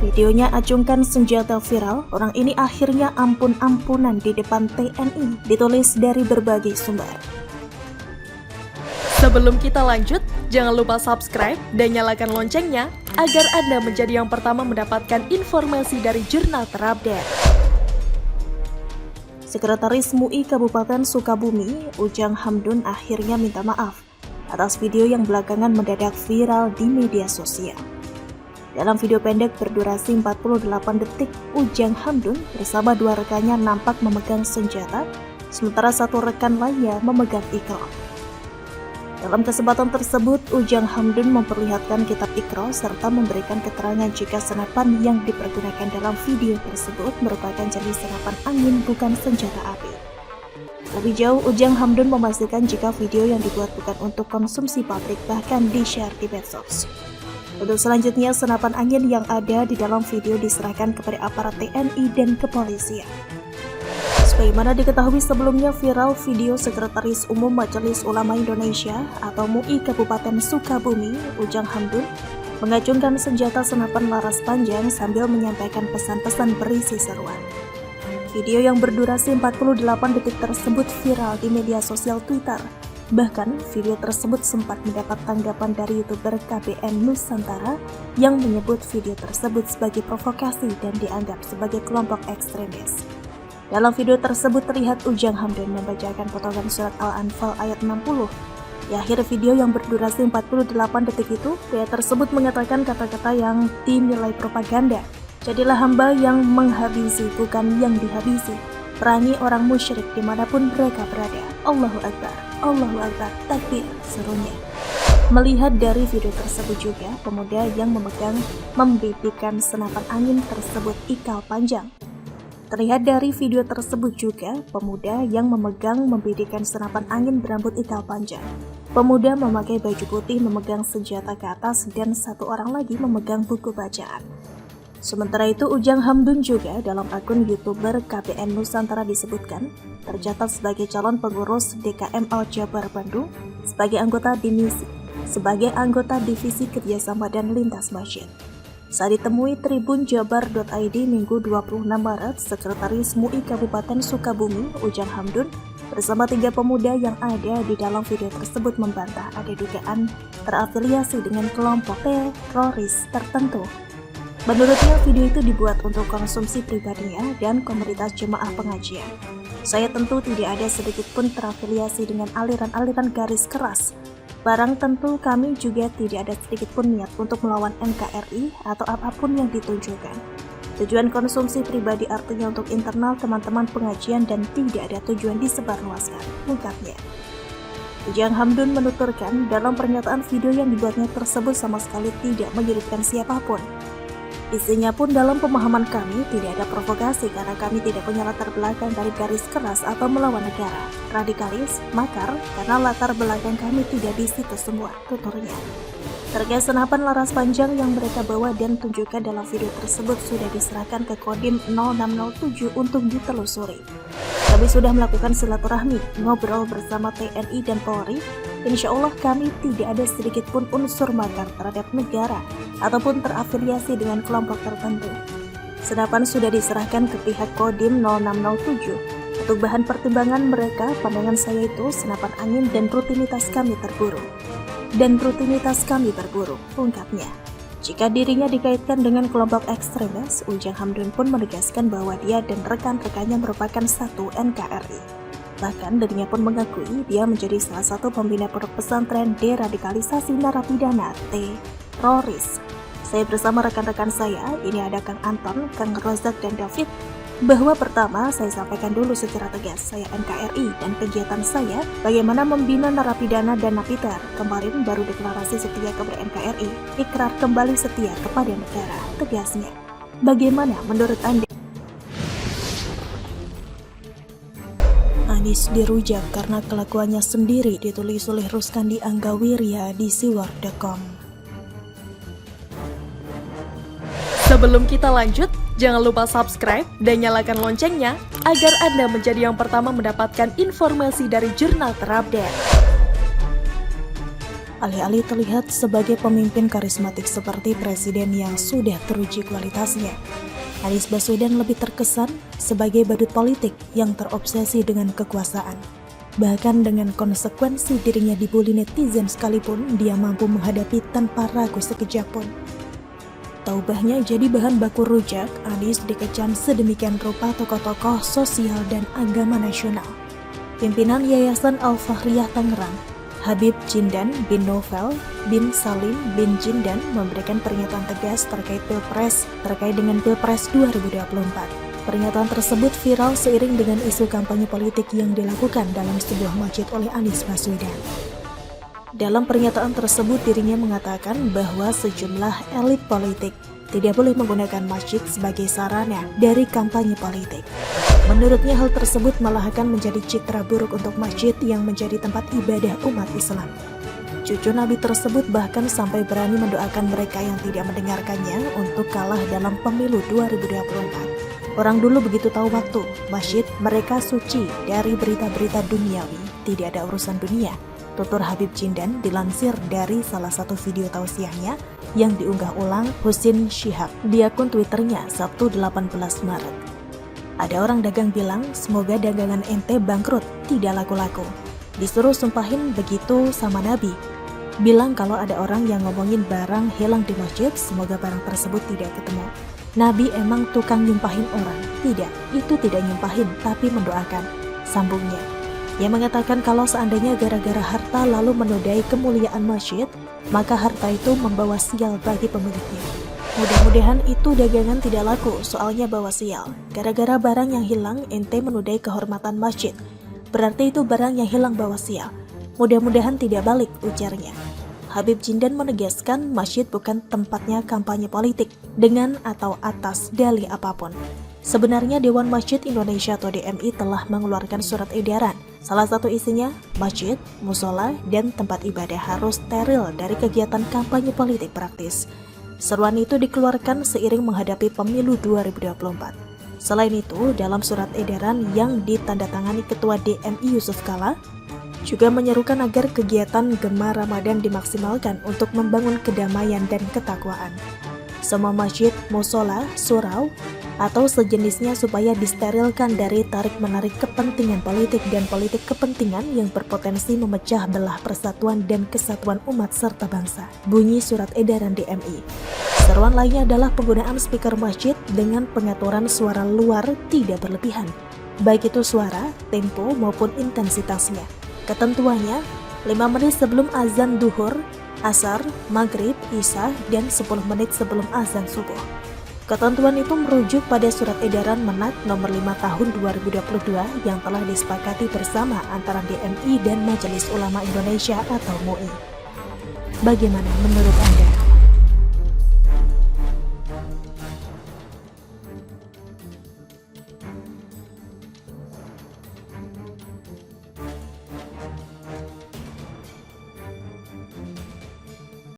Videonya acungkan senjata viral, orang ini akhirnya ampun-ampunan di depan TNI, ditulis dari berbagai sumber. Sebelum kita lanjut, jangan lupa subscribe dan nyalakan loncengnya agar Anda menjadi yang pertama mendapatkan informasi dari jurnal terupdate. Sekretaris MUI Kabupaten Sukabumi, Ujang Hamdun akhirnya minta maaf atas video yang belakangan mendadak viral di media sosial. Dalam video pendek berdurasi 48 detik, Ujang Hamdun bersama dua rekannya nampak memegang senjata, sementara satu rekan lainnya memegang Iqra. Dalam kesempatan tersebut, Ujang Hamdun memperlihatkan kitab Iqra serta memberikan keterangan jika senapan yang dipergunakan dalam video tersebut merupakan jenis senapan angin bukan senjata api. Lebih jauh, Ujang Hamdun memastikan jika video yang dibuat bukan untuk konsumsi publik, bahkan di-share di medsos. Untuk selanjutnya, senapan angin yang ada di dalam video diserahkan kepada aparat TNI dan kepolisian. Sebagaimana diketahui sebelumnya, viral video Sekretaris Umum Majelis Ulama Indonesia atau MUI Kabupaten Sukabumi, Ujang Hamdun, mengacungkan senjata senapan laras panjang sambil menyampaikan pesan-pesan berisi seruan. Video yang berdurasi 48 detik tersebut viral di media sosial Twitter. Bahkan, video tersebut sempat mendapat tanggapan dari YouTuber KBN Nusantara yang menyebut video tersebut sebagai provokasi dan dianggap sebagai kelompok ekstremis. Dalam video tersebut terlihat Ujang Hamdun membacakan potongan surat Al-Anfal ayat 60. Di akhir video yang berdurasi 48 detik itu, pria tersebut mengatakan kata-kata yang dinilai propaganda. Jadilah hamba yang menghabisi, bukan yang dihabisi. Perangi orang musyrik dimanapun mereka berada. Allahu Akbar, Allahu Akbar, takbir, serunya. Melihat dari video tersebut juga, pemuda yang membidikan senapan angin tersebut ikal panjang. Terlihat dari video tersebut juga, pemuda yang membidikan senapan angin berambut ikal panjang. Pemuda memakai baju putih memegang senjata ke atas dan satu orang lagi memegang buku bacaan. Sementara itu, Ujang Hamdun juga dalam akun YouTuber KBN Nusantara disebutkan tercatat sebagai calon pengurus DKML Jabar Bandung sebagai anggota divisi kerjasama dan lintas masjid. Saat ditemui tribunjabar.id Minggu 26 Maret, Sekretaris MUI Kabupaten Sukabumi, Ujang Hamdun, bersama 3 pemuda yang ada di dalam video tersebut membantah ada dugaan terafiliasi dengan kelompok teroris tertentu. Menurutnya, video itu dibuat untuk konsumsi pribadinya dan komunitas jemaah pengajian. Saya tentu tidak ada sedikit pun terafiliasi dengan aliran-aliran garis keras. Barang tentu kami juga tidak ada sedikit pun niat untuk melawan NKRI atau apapun yang ditunjukkan. Tujuan konsumsi pribadi artinya untuk internal teman-teman pengajian dan tidak ada tujuan disebarluaskan, ungkapnya. Ujang Hamdun menuturkan dalam pernyataan video yang dibuatnya tersebut sama sekali tidak menyudutkan siapapun. Isinya pun dalam pemahaman kami tidak ada provokasi karena kami tidak punya latar belakang dari garis keras atau melawan negara, radikalis, makar, karena latar belakang kami tidak di situ semua, tuturnya. Terkait senapan laras panjang yang mereka bawa dan tunjukkan dalam video tersebut sudah diserahkan ke Kodim 0607 untuk ditelusuri. Kami sudah melakukan silaturahmi, ngobrol bersama TNI dan Polri. Insya Allah kami tidak ada sedikit pun unsur makar terhadap negara ataupun terafiliasi dengan kelompok tertentu. Senapan sudah diserahkan ke pihak Kodim 0607. Untuk bahan pertimbangan mereka, pandangan saya itu senapan angin dan rutinitas kami berburu, ungkapnya. Jika dirinya dikaitkan dengan kelompok ekstremis, Ujang Hamdun pun menegaskan bahwa dia dan rekan-rekannya merupakan satu NKRI. Bahkan dirinya pun mengakui dia menjadi salah satu pembina pondok pesantren deradikalisasi narapidana teroris. Saya bersama rekan-rekan saya, ini ada Kang Anton, Kang Rozak, dan David, bahwa pertama saya sampaikan dulu secara tegas, saya NKRI dan kegiatan saya bagaimana membina narapidana dan napiter. Kemarin baru deklarasi setia kepada NKRI, ikrar kembali setia kepada negara, tegasnya. Bagaimana menurut Anda? Anies dirujak karena kelakuannya sendiri, ditulis oleh Ruskandi Anggawirya di siwar.com. Sebelum kita lanjut, jangan lupa subscribe dan nyalakan loncengnya agar Anda menjadi yang pertama mendapatkan informasi dari jurnal terupdate. alih-alih terlihat sebagai pemimpin karismatik seperti presiden yang sudah teruji kualitasnya. Anies Baswedan lebih terkesan sebagai badut politik yang terobsesi dengan kekuasaan. Bahkan dengan konsekuensi dirinya dibully netizen sekalipun, dia mampu menghadapi tanpa ragu sekejap pun. Taubahnya jadi bahan baku rujak, Anies dikecam sedemikian rupa tokoh-tokoh sosial dan agama nasional. Pimpinan Yayasan Al-Fahriyah Tangerang, Habib Jindan bin Novel bin Salim bin Jindan memberikan pernyataan tegas terkait dengan Pilpres 2024. Pernyataan tersebut viral seiring dengan isu kampanye politik yang dilakukan dalam sebuah masjid oleh Anies Baswedan. Dalam pernyataan tersebut dirinya mengatakan bahwa sejumlah elit politik tidak boleh menggunakan masjid sebagai sarana dari kampanye politik. Menurutnya hal tersebut malah akan menjadi citra buruk untuk masjid yang menjadi tempat ibadah umat Islam. Cucu Nabi tersebut bahkan sampai berani mendoakan mereka yang tidak mendengarkannya untuk kalah dalam pemilu 2024. Orang dulu begitu tahu waktu, masjid mereka suci dari berita-berita duniawi, tidak ada urusan dunia. Tutur Habib Jindan dilansir dari salah satu video tausiahnya yang diunggah ulang Husin Shihab di akun Twitternya Sabtu 18 Maret. Ada orang dagang bilang, semoga dagangan ente bangkrut, tidak laku-laku. Disuruh sumpahin begitu sama Nabi. Bilang kalau ada orang yang ngomongin barang hilang di masjid, semoga barang tersebut tidak ketemu. Nabi emang tukang nyumpahin orang? Tidak, itu tidak nyumpahin, tapi mendoakan. Sambungnya. Yang mengatakan kalau seandainya gara-gara harta lalu menodai kemuliaan masjid, maka harta itu membawa sial bagi pemiliknya. Mudah-mudahan itu dagangan tidak laku, soalnya bawa sial. Gara-gara barang yang hilang, ente menodai kehormatan masjid. Berarti itu barang yang hilang bawa sial. Mudah-mudahan tidak balik, ujarnya. Habib Jindan menegaskan masjid bukan tempatnya kampanye politik, dengan atau atas dalih apapun. Sebenarnya Dewan Masjid Indonesia atau DMI telah mengeluarkan surat edaran. Salah satu isinya, masjid, musola, dan tempat ibadah harus steril dari kegiatan kampanye politik praktis. Seruan itu dikeluarkan seiring menghadapi pemilu 2024. Selain itu, dalam surat edaran yang ditandatangani Ketua DMI Yusuf Kala, juga menyerukan agar kegiatan Gema Ramadan dimaksimalkan untuk membangun kedamaian dan ketakwaan. Semua masjid, musola, surau, atau sejenisnya supaya disterilkan dari tarik-menarik kepentingan politik dan politik kepentingan yang berpotensi memecah belah persatuan dan kesatuan umat serta bangsa. Bunyi surat edaran DMI. Seruan lainnya adalah penggunaan speaker masjid dengan pengaturan suara luar tidak berlebihan, baik itu suara, tempo, maupun intensitasnya. Ketentuannya, 5 menit sebelum azan duhur, asar, maghrib, isya, dan 10 menit sebelum azan subuh. Ketentuan itu merujuk pada surat edaran Menak nomor 5 tahun 2022 yang telah disepakati bersama antara DMI dan Majelis Ulama Indonesia atau MUI. Bagaimana menurut Anda?